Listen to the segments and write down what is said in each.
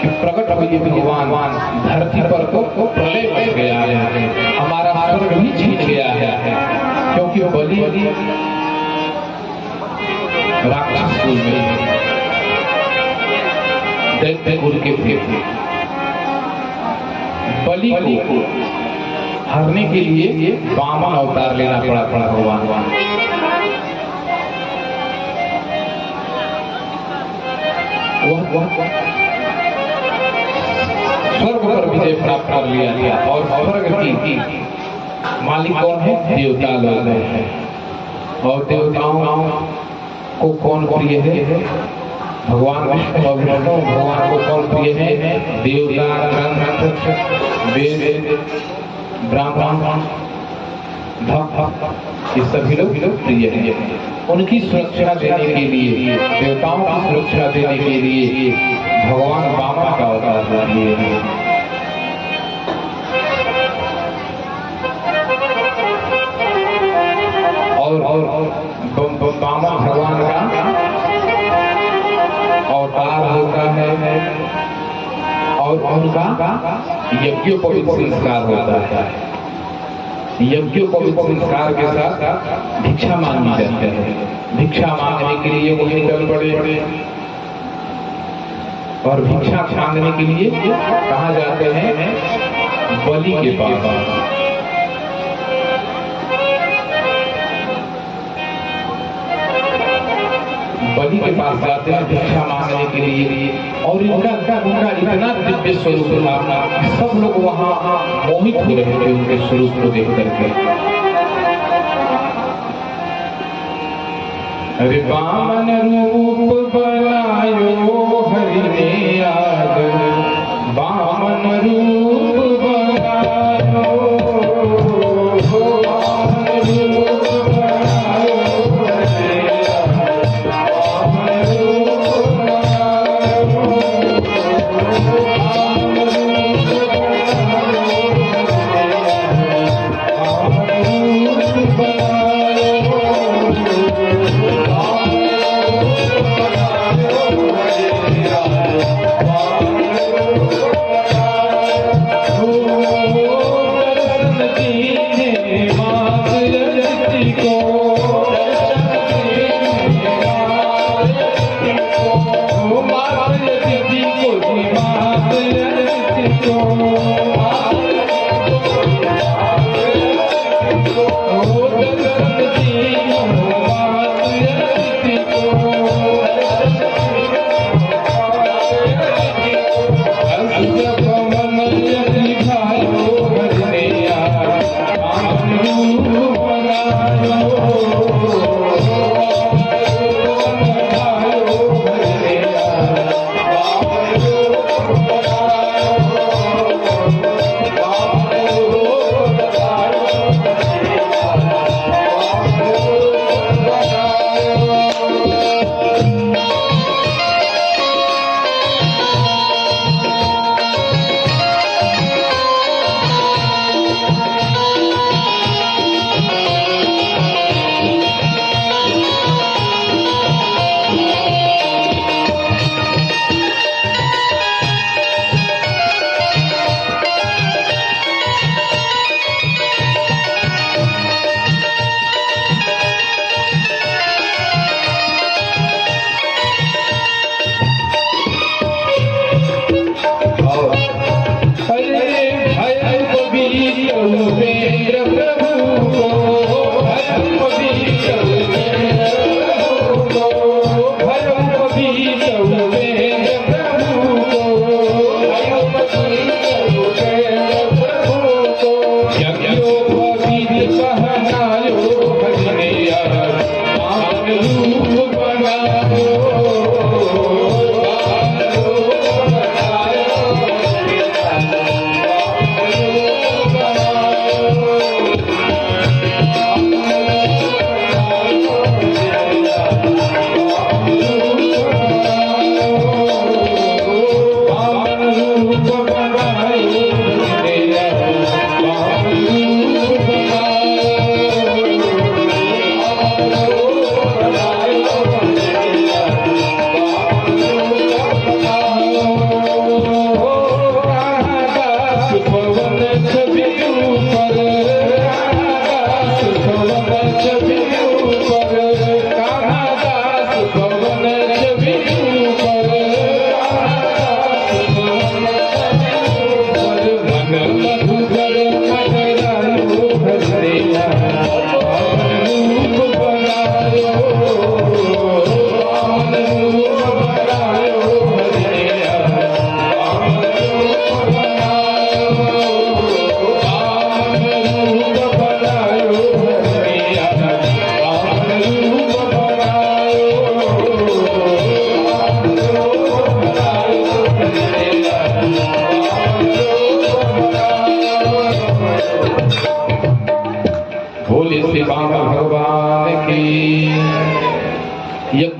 कि प्रकट हुए भगवान धरती पर तो प्रलय मच गया है, हमारा स्वर्ग भी छीन गया है, क्योंकि बलि राक्षस कुल में दैत्य कुल के थे। बलि को हरने के लिए वामन अवतार लेना पड़ा भगवान। स्वर्ग पर विजय प्राप्त कर लिया और स्वर्ग की मालिक कौन है? देवता लोग हैं। और देवताओं को कौन प्रिय है? भगवान विष्णु और विष्णु भगवान को कौन प्रिय है? देवता, वेद, ब्राह्मण, भक्त, ये सभी लोग प्रिय हैं। उनकी सुरक्षा देने के लिए, देवताओं की सुरक्षा देने के लिए भगवान वामन का अवतार लिए हैं। और वामन भगवान का अवतार होता है और उनका यज्ञोपवीत संस्कार होता है। यज्ञोपवीत संस्कार के साथ भिक्षा मांगी जाती है। भिक्षा मांगने के लिए वो निकल पड़े और भिक्षा मांगने के लिए कहाँ जाते हैं? बलि के पास। बलि के पास जाते हैं भिक्षा मांगने के लिए। और उनका इतना दिव्य स्वरूप था, सब लोग वहाँ मोहित हो रहे थे उनके स्वरूप को देख करके। अरे वामन रूप बनायो हरि ने आज, वामन रूप बनायो, वामन रूप बनायो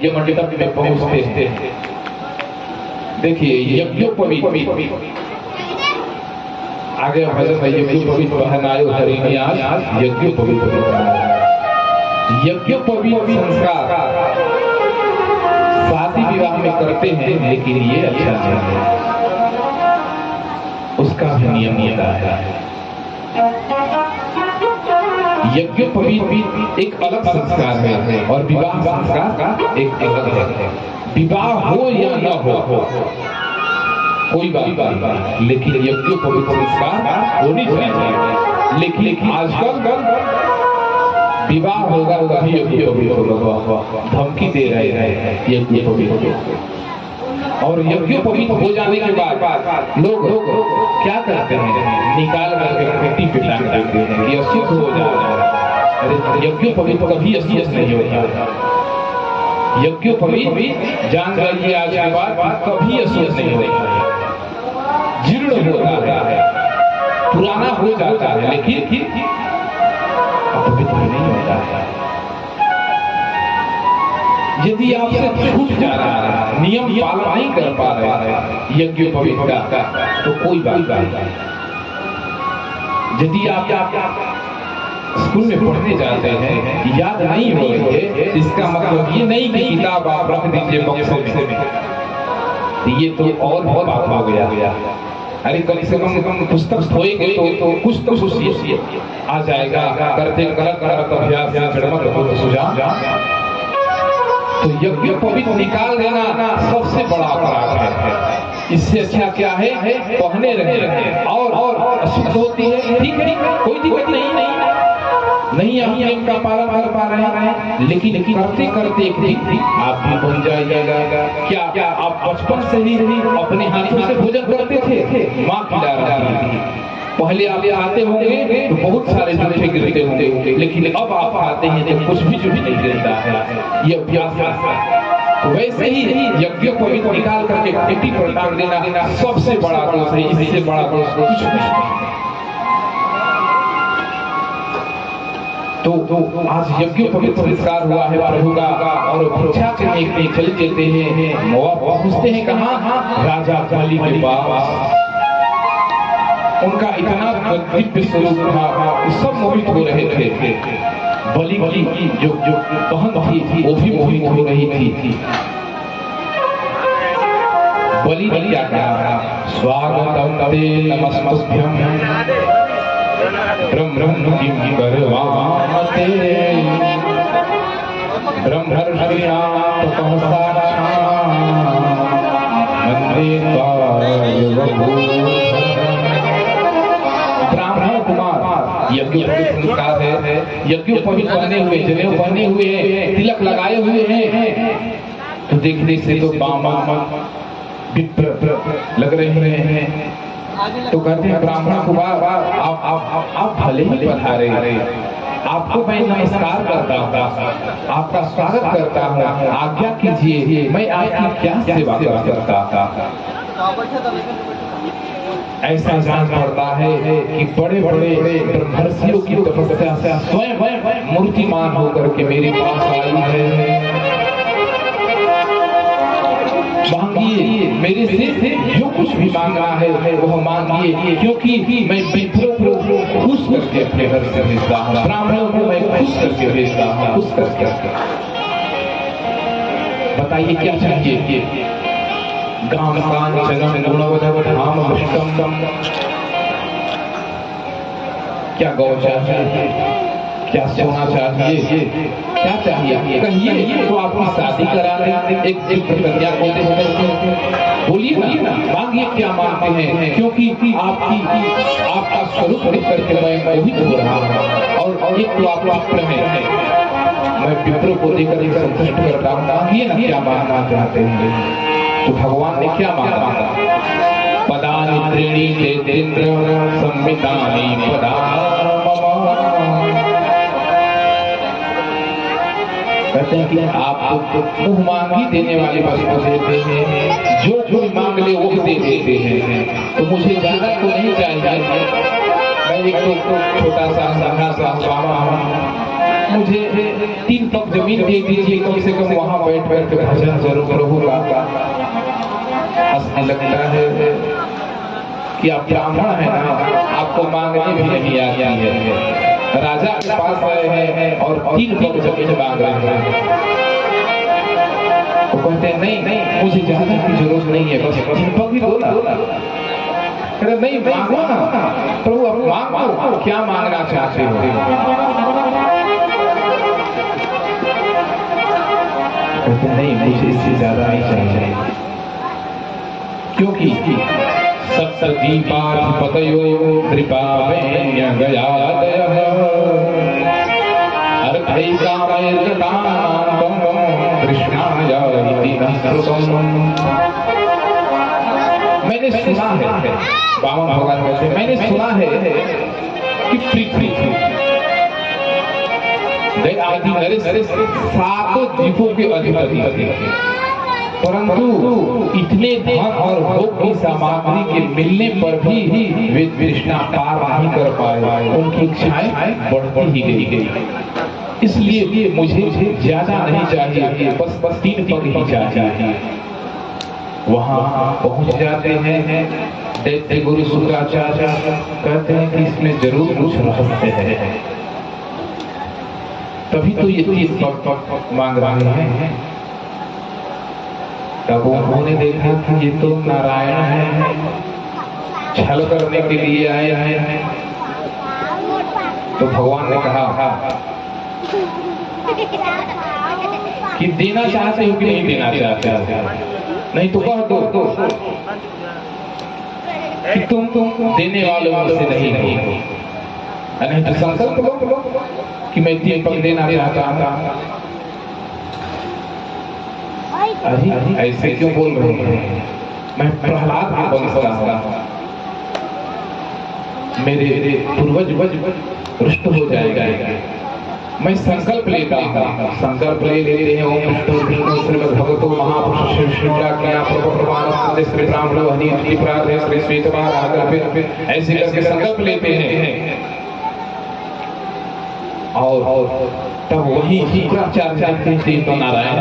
यज्ञ मंडप में पहुंचते हैं। देखिए यज्ञोपवीत आगे भजन यज्ञोपवीत पहनायो धरेंगे आज यज्ञोपवीत संस्कार शादी विवाह में करते हैं, लेकिन ये अच्छा नहीं है, उसका भी नियम होता है। यज्ञोपवीत एक अलग संस्कार है और विवाह संस्कार का एक अलग है। विवाह हो या न हो कोई बात नहीं, लेकिन यज्ञोपवीत संस्कार होनी चाहिए। लेकिन आजकल विवाह होगा तभी यज्ञोपवीत होगा, धमकी दे रहे हैं यज्ञोपवीत। और यज्ञोपवीत हो जाने के बाद लोग क्या करते हैं, निकाल करके मिट्टी पे टांग देते हैं कि अशुद्ध हो जाए। अरे यज्ञोपवीत कभी अशुद्ध नहीं होता। यज्ञोपवीत जान जाइए आज के बाद कभी अशुद्ध नहीं होता, जीर्ण होता है, पुराना हो जाता है, लेकिन अपवित्र नहीं होता है। यदि आपसे छूट जा रहा है, नियम पालन नहीं कर पा रहे यज्ञोपवीत का, तो कोई बात नहीं। यदि आप स्कूल में पढ़ने जाते हैं, याद नहीं हो रही है, इसका मतलब ये नहीं कि किताब आप रख दीजिए बक्से में, ये तो और बहुत बात हो गया। अरे कम से कम पुस्तक धोएंगे तो कुछ तो सोचिए आ जाएगा। करते गलत अभ्यास जड़मत हो तो सुझाव। तो यज्ञोपवीत निकाल देना सबसे बड़ा अपराध है। इससे अच्छा क्या है, पहने रहे और अशुद्ध होती है, ठीक है, कोई दिक्कत नहीं आप नियम का पालन कर पा रहे हैं, लेकिन करते करते एक दिन आप भी बन जाइएगा। क्या आप बचपन से ही अपने हाथों से भोजन करते थे, माँ खिला रही थी, पहले आप आते होंगे तो बहुत सारे जूठे गिरते होंगे, लेकिन अब आप आते हैं तो कुछ भी जूठ नहीं गिरता है। ये अभ्यास है। तो वैसे ही यज्ञोपवीत निकाल करके मिट्टी पर टांग देना सबसे बड़ा दोष है, इससे बड़ा दोष कुछ नहीं। तो आज यज्ञोपवीत संस्कार हुआ है प्रभु का, और भिक्षा करने के लिए चले जाते हैं। पहुंचते हैं कहाँ, राजा बलि के पास। उनका इतना दिव्य स्वरूप था कि सब मोहित हो रहे थे। बलि की जो बहन थी वो भी मोहित हो रही थी। बलि ने क्या कहा, स्वागतम ते नमस्तुभ्यं ब्रह्म किं करवाते ब्रह्मर्षिणा ततः साक्षात् वन्दे ब्राह्मण कुमार। यज्ञोपवीत संस्कार है, यज्ञोपवीत बने हुए, जनेऊ बने हुए हैं, तिलक लगाए हुए हैं, तो देखने से तो बामा विप्र लग रहे हैं। तो कहते हैं ब्राह्मण कुमार आप भले ही पधारे, आपको मैं नमस्कार करता हूँ, आपका स्वागत करता हूँ, आज्ञा कीजिए मैं आपकी क्या सेवा कर सकता था। ऐसा जान पड़ता है कि बड़े बड़े ब्रह्मर्षियों की तपस्या से स्वयं मूर्तिमान होकर के मेरे पास आई है। मांगिए मेरे से जो कुछ भी मांगना है वह मांगिए, क्योंकि मैं विप्रों को खुश करके अपने घर से भेजता हूँ, ब्राह्मणों को मैं खुश करके भेजता हूँ, खुश करके। बताइए क्या चाहिए, ग्राम कांचनम गुणवधाम विष्टम, क्या गौ चाहिए, क्या सोना चाहिए, क्या चाहिए, कहिए तो आपकी शादी करा दें, एक कन्या को दे दें। बोलिए ना, मांगिए क्या मांगते हैं, क्योंकि आपका स्वरूप देख करके मैं मोहित हो रहा हूँ। और एक तो आप विप्र हैं, मैं विप्र को देकर संतुष्ट करता हूँ। मांगिए ना क्या मांगना चाहते हैं। तो भगवान ने क्या मांगा, पदानि त्रीणि तेन्द्र संवितानि पदा। कहते हैं कि आप मुँह मांगी देने वाले वस्तु देते हैं, जो मांग ले वो दे देते हैं। तो मुझे ज्यादा तो नहीं चाहिए, मैं एक तो छोटा सा बाबा हूँ, मुझे 3 पग जमीन दे दीजिए, कम से कम वहां बैठ कर के भजन जरूर रहूंगा। हंसने लगता है कि आप ब्राह्मण है ना, आपको मांगने भी नहीं आती है। राजा के पास आए हैं और 3 पग जमीन मांग रहे हैं। वो कहते हैं नहीं, मुझे ज्यादा की जरूरत नहीं है, बस 3 पग ही दो ना। नहीं मांगो ना प्रभु, अब मांगो, क्या मांगना चाहते हो? कहते नहीं, मुझे इससे ज्यादा नहीं चाहिए, क्योंकि सप्तदीपाधिपतयो कृपावेन गयादयः अर्थैकामैर्गतानां कृष्णाय इति न श्रुतम्। मैंने सुना है, बामन भगवान कहते हैं, मैंने सुना है कि पृथ्वी आदि नरेश 7 द्वीपों के अधिपति हैं, परंतु इतने धन और भोग की सामग्री के मिलने पर भी वे तृष्णा पार नहीं कर पाए, उनकी इच्छाएं बढ़ती ही गई। इसलिए मुझे ज्यादा नहीं चाहिए, बस 3 पग ही चाहिए। वहां पहुंच जाते हैं, दैत्य गुरु शुक्राचार्य कहते हैं कि इसमें जरूर कुछ रहस्य है, तभी तो ये 3 पग मांग रहे हैं। तब उन्होंने देखा कि ये तो नारायण है, छल करने के लिए आए हैं। तो भगवान ने कहा कि देना चाहते हो कि नहीं देना चाहते हो? नहीं तो कह दो कि तुम देने वालों में से नहीं हो, नहीं तो संकल्प लो कि मैं 3 पग देना चाहता हूं। अरे ऐसे क्यों बोल रहे हैं? मैं प्रहलाद का वंश का हूं, मेरे पूर्वज रुष्ट हो जाएगा। मैं संकल्प लेता हूं, संकल्प ले लेते हैं। ओम श्रीमद् भगवतो महापुरुष श्री श्रीमद् प्रभु श्री ब्राह्मण हरि प्रार्थना श्री श्वेतवार ऐसे करके संकल्प लेते हैं। और तब वही शुक्राचार्य कहते हैं तो नारायण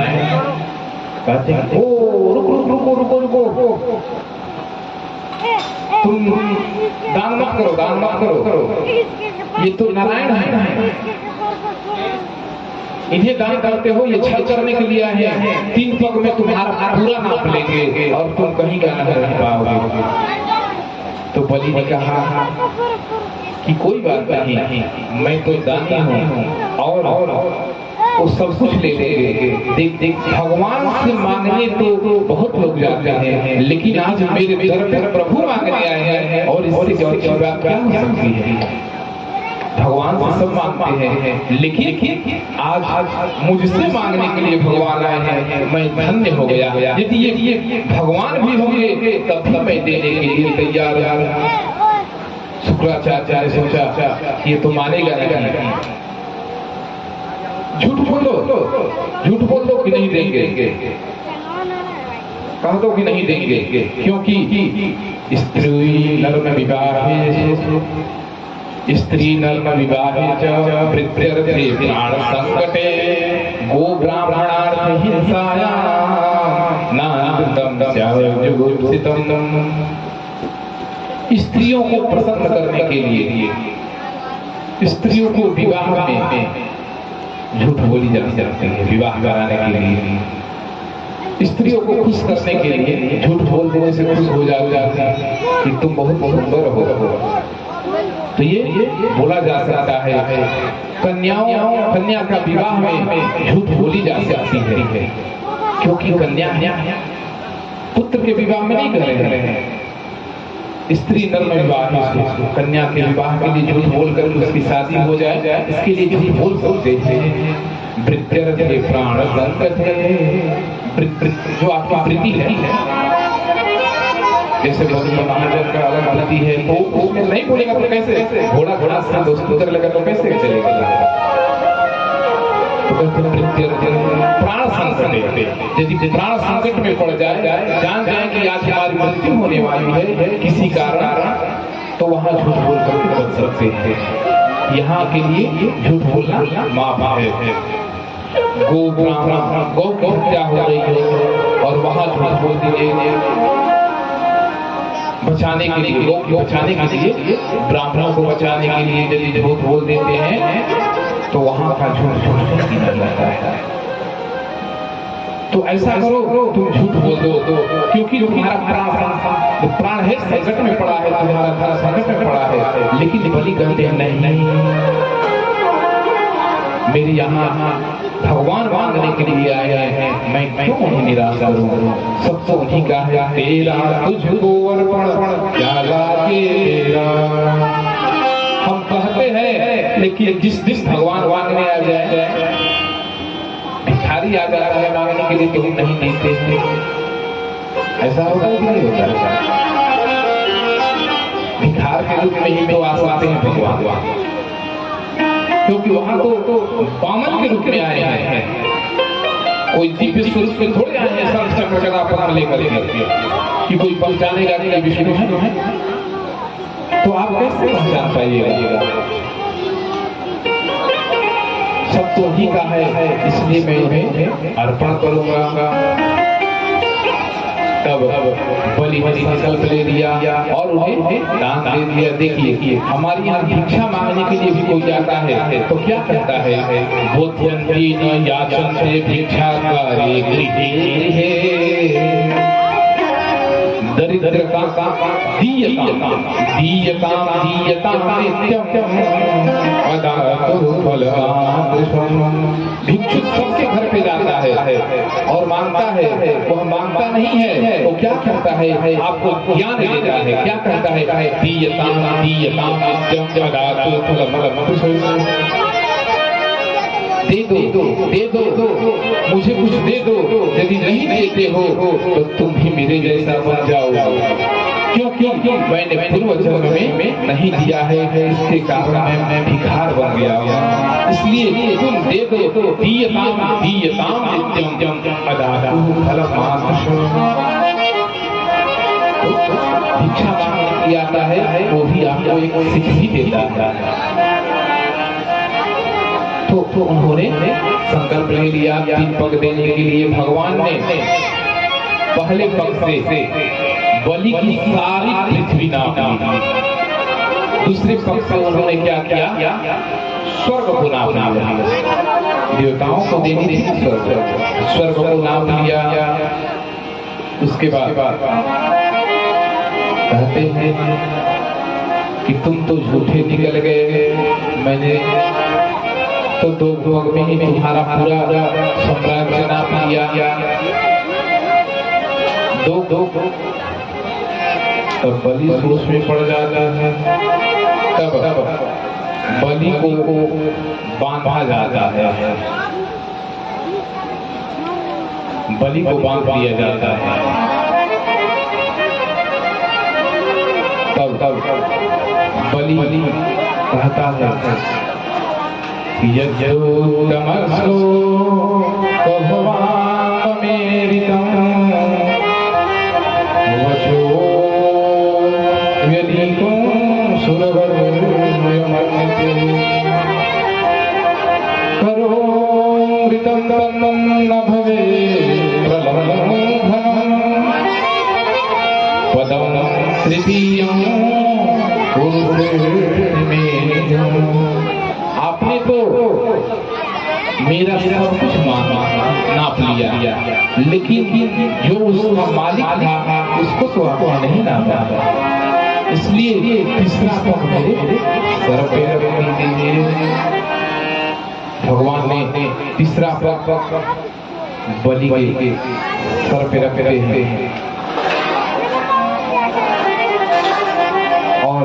कहते हैं, ओ रुको, तुम दान मत करो, ये तो नारायण है, इन्हें दान करते हो, ये छल करने के लिए आए हैं। 3 पग में तुम्हारा पूरा नाप लेंगे और तुम कहीं का न रह पाओगे। तो बलि ने कहा कि कोई बात नहीं, मैं तो दानी हूँ और वो सब कुछ ले लेंगे। देख भगवान से मांगने तो बहुत लोग जाते हैं, लेकिन आज मेरे दर पर प्रभु मांगने आए हैं और इससे अच्छी बात क्या हो सकती है? भगवान से सब मांगते हैं, लेकिन आज मुझसे मांगने के लिए भगवान आए हैं, मैं धन्य हो गया। यदि ये भगवान भी होंगे तब मैं देने के लिए तैयार हूं। शुक्राचार्य ने सोचा ये तो मानेगा नहीं, झूठ बोल दो कि नहीं देंगे, कह दो कि नहीं देंगे, क्योंकि स्त्री नर विवाह स्त्री नर विवाहे च प्रीत्यर्थे प्राण संकटे गो ब्राह्मणार्थ हिंसाया नानंदम स्याजुगुप्सितम। स्त्रियों को प्रसन्न करने के लिए स्त्रियों को विवाह में झूठ बोली जा सकती है, विवाह कराने के लिए स्त्रियों को खुश करने के लिए झूठ बोल देने से खुश हो जाता है कि तुम बहुत सुंदर हो। तो ये बोला जा सकता है। कन्या का विवाह में झूठ बोली जा सकती है, क्योंकि कन्या पुत्र के विवाह में नहीं कर रहे हैं। स्त्री नर में विवाह, कन्या के विवाह के लिए झूठ बोलकर उसकी शादी हो जाए, इसके लिए झूठ बोल सकते हैं। वृत्त्यर्थे प्राण संकटे, जो आपकी प्रीति है, जैसे महाजन का अलग अलग है, तो उसमें नहीं बोलेगा तो कैसे? घोड़ा से दोस्त उतर लगा तो कैसे चलेगा? प्राण संकट, यदि प्राण संकट में पड़ जाए, जान जाए कि आज हमारी मृत्यु होने वाली है किसी कारण, तो वहां झूठ बोल करके बच सकते हैं। यहाँ के लिए झूठ बोलना माफ है। गो ब्राह्मण गौ को हत्या हो रही है और वहां झूठ बोल दीजिए बचाने के लिए, गौ को बचाने के लिए, ब्राह्मणों को बचाने के लिए यदि झूठ बोल देते हैं तो वहां का झूठ झूठ गिना जाता है। तो ऐसा करो, तुम झूठ बोल दो तो, क्योंकि तुम्हारा प्राण है संकट में पड़ा है, तुम्हारा घर संकट में पड़ा है। लेकिन बलि कहते हैं नहीं, मेरे यहाँ भगवान मांगने के लिए आए हैं, मैं क्यों उन्हें निराश करूं? सब तो उन्हीं का है। तेरा तुझको अर्पण क्या लागे तेरा, हम कहते हैं लेकिन जिस दिन भगवान मांगने आ जाए, भिखारी आ जाता है मांगने के लिए तो हम नहीं देते। ऐसा होता है कि नहीं होता? भिखार के रूप में ही तो आ सकते हैं भगवान, क्योंकि वहां तो बामन के रूप में आए हैं, कोई दिव्य स्वरूप में थोड़े आए हैं सब लेकर कि कोई पहचानेगा कि विष्णु है। तो आप कैसे पहचान पाइएगा? सब तो ही का है, इसलिए मैं उन्हें अर्पण करूंगा। तब बलि संकल्प ले लिया और उन्हें दान दे दिया। देखिए हमारे यहाँ भिक्षा मांगने के लिए भी कोई जाता है तो क्या कहता है? भोजन्ति न याचन्ते भिक्षा करे गृहे दरिद्रता दीयताम दीयताम दीयताम नित्यम अदातु फलवान। भिक्षुक सबके घर पे जाता है और मांगता है, वह मांगता नहीं है तो क्या कहता है? आपको ज्ञान देता है। क्या कहता है? दीयताम दीयताम नित्यम अदातु फलवान। दे दो, मुझे कुछ दे दो। यदि नहीं देते हो तो तुम भी मेरे जैसा बन जाओ। क्यों मैंने पूर्व जन्म में नहीं दिया है, इसके कारण मैं भिखार बन गया हूँ। इसलिए तुम दे दो। दीयताम दीयताम नित्यम अदातु फलवान। भिक्षा मांगने की आता है वो भी आपको एक सीख भी देता है। तो उन्होंने संकल्प ले लिया 3 पग देने के लिए। भगवान ने पहले पग से बलि की सारी पृथ्वी नापी, दूसरे पग से उन्होंने क्या किया? स्वर्ग को नाप लिया। देवताओं को देनी थी स्वर्ग को नाप लिया। उसके बाद कहते हैं कि तुम तो झूठे निकल गए, मैंने तो 2 पग में ही तुम्हारा पूरा साम्राज्य नाप लिया। 2 तब बलि सोच में पड़ जाता है। तब बलि को बांधा जाता है, बलि को बांध दिया जाता है। तब बलि कहता है यज्ञोत्तमस्सो भवाममेरितं वचो व्यधितो सुरवरमन्यते करोमृतं तन्नं न भवेत् प्रलम्बनं पदं तृतीयं पुरुषेण। आपने तो मेरा सब कुछ नाप लिया, लेकिन जो उसका मालिक था उसको तो आपने नहीं नापा। इसलिए तीसरा पग मेरे सर पे रख दीजिए। भगवान ने तीसरा पग बलि के सर पे रखते हैं और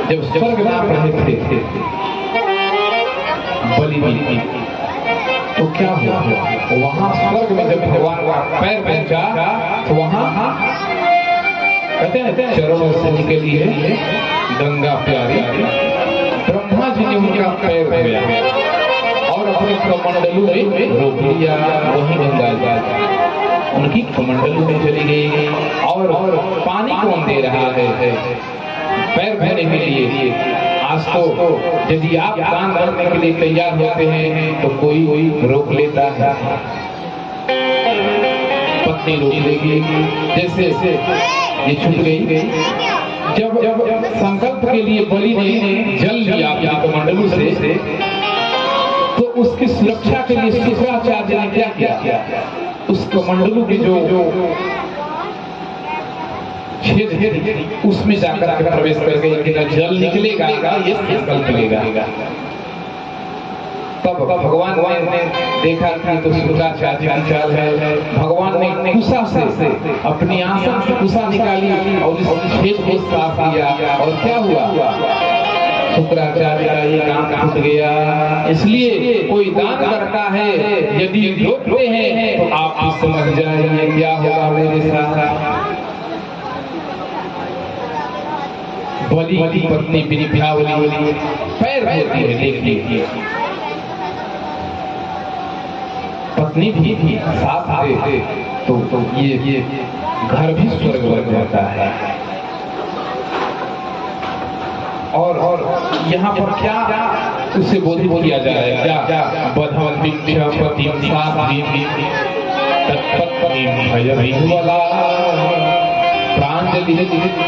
जब स्वर्ग नाप रहे थे बलि तो क्या हुआ? वहां स्वर्ग में जब भगवान का पैर पहुंचा तो वहां कहते हैं चरणों से निकली है गंगा प्यारी। ब्रह्मा जी ने उनका पैर पकड़ा और अपने कमंडलू में रोक लिया। वही गंगा उनकी कमंडलू में चली गई और पानी कौन दे रहा है? पैर धोने के लिए आज तो यदि आप दान करने के लिए तैयार होते हैं तो कोई रोक लेता है, पत्नी रोक लेगी, जैसे ये छूट गई। जब संकल्प के लिए बलि ने जल लिया अपने कमंडलू से, तो उसकी सुरक्षा के लिए शुक्राचार्य ने क्या किया, उस कमंडलू के जो छेद है उसमें जाकर के प्रवेश करके कि न जल निकलेगा ये संकल्प लेगा। तब भगवान ने देखा कि तो शुक्राचार्य की चाल है। भगवान ने कुशा से अपनी आसन की कुशा निकाली और इस छेद को साफ किया, और क्या हुआ, शुक्राचार्य का ये काम टूट गया। इसलिए कोई दान करता है यदि रोकते हैं तो आप समझ जाइए क्या होगा मेरे साथ। बलि की पत्नी विंध्यावली पैर धोती है, देखिए पत्नी भी साथ दे तो ये घर भी स्वर्ग बन जाता है। और यहाँ पर क्या उससे बोधित किया जा रहा है, क्या बधम भिक्षापति साध्वी तत्पत्नी भयविह्वला प्रांजलि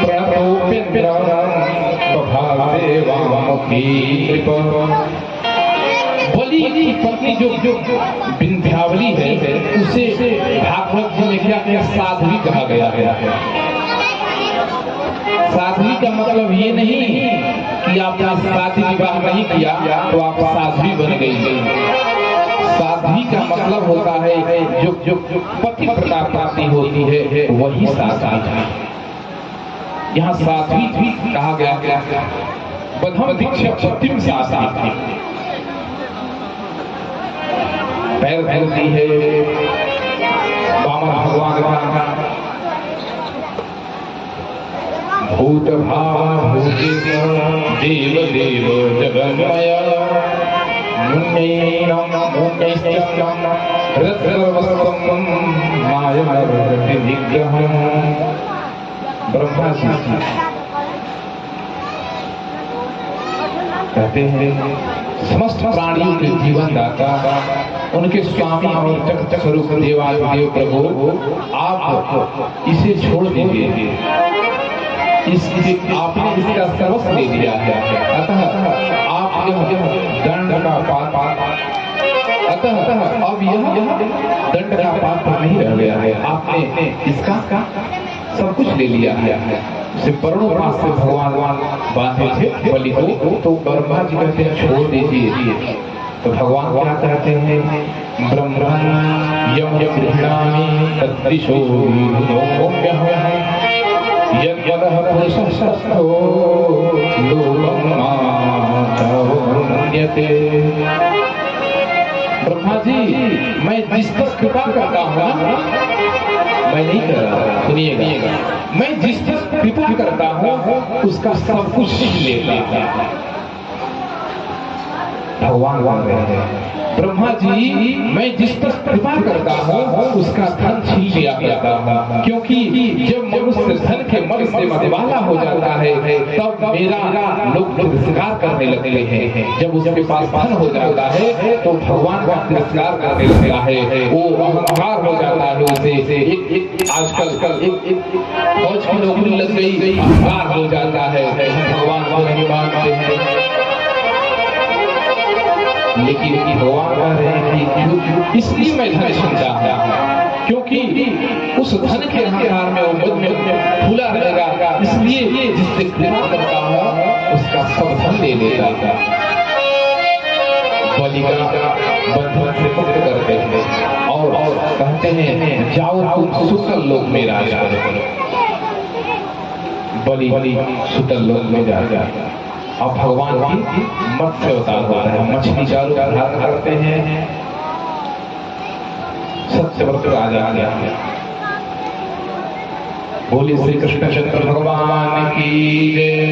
प्रणतोपेन्द्र प्रभाते वाममुखी कृपा। बलि की पत्नी जो विंध्यावली है उसे भागवत जी में क्या साध्वी कहा गया है। साध्वी का मतलब ये नहीं कि आपने शादी विवाह नहीं किया तो आप साध्वी बन गई। साध्वी का मतलब होता है जो पति प्रकार प्राप्ति होती है वही साध्वी है। यहाँ साध्वी भी कहा गया बधम भिक्षापतिम साध्वी, पैर धरती है वामन भगवान का। भूत भाव देव देव जगन्मय मुन्नैनं मुन्नैश्चम रत्नवस्त्रं मायामृति विग्रहं। ब्रह्मा जी कहते हैं समस्त प्राणियों के जीवन दाता उनके स्वामी और जगत स्वरूप देवादिदेव प्रभु आप इसे छोड़ दीजिए, आपने इसका सर्वस्व ले लिया है, अतः आप यह दंड का पात्र, अतः अब यह दंड का पात्र नहीं रह गया है, आपने इसका सब कुछ ले लिया है। बरनों पास से भगवान बांधे थे बलि को, तो ब्रह्मा जी कहते हैं छोड़ दीजिए। तो भगवान क्या कहते हैं, ब्रह्मण यम गृह्णामि तद्दिशो विधुनोम्यः यद्यदः पुरुषस्थो लोकं माचावरुण्यते। ब्रह्मा जी मैं जिस पर कृपा करता हूँ, मैं नहीं कर रहा, सुनिएगा, मैं जिस पर कृपा करता हूँ उसका सब कुछ लेता है। भगवान बोल रहे हैं ब्रह्मा जी मैं जिस पर कृपा करता हूँ उसका धन छीन लिया करता हूँ, क्योंकि जब मनुष्य धन के मद से मतवाला हो जाता है तब मेरा लोग तिरस्कार करने लगते हैं। जब उसके पास धन हो जाता है तो भगवान का तिरस्कार करने लगता है, वो अहंकार हो जाता है उसे। आजकल फौज की नौकरी लग गई, अहंकार हो जाता है, भगवान को नहीं मानते हैं। लेकिन भगवान कह रहे हैं कि इसलिए मैं धन छीनता हूं क्योंकि उस धन के अहंकार में वो मुझ में फूला रहेगा, इसलिए जिससे कृपा करता हूं उसका सब धन ले लेता था। बलि का बंधन से मुक्त करते हैं और कहते हैं जाओ तुम सुतल लोक में राज करो। बलि सुतल लोक में जा जाता। अब भगवान की मत्स्य अवतार होता है, मछली चारों धारण करते हैं, सत्यव्रत राजा आ गया। बोले श्री कृष्ण चंद्र भगवान की जय।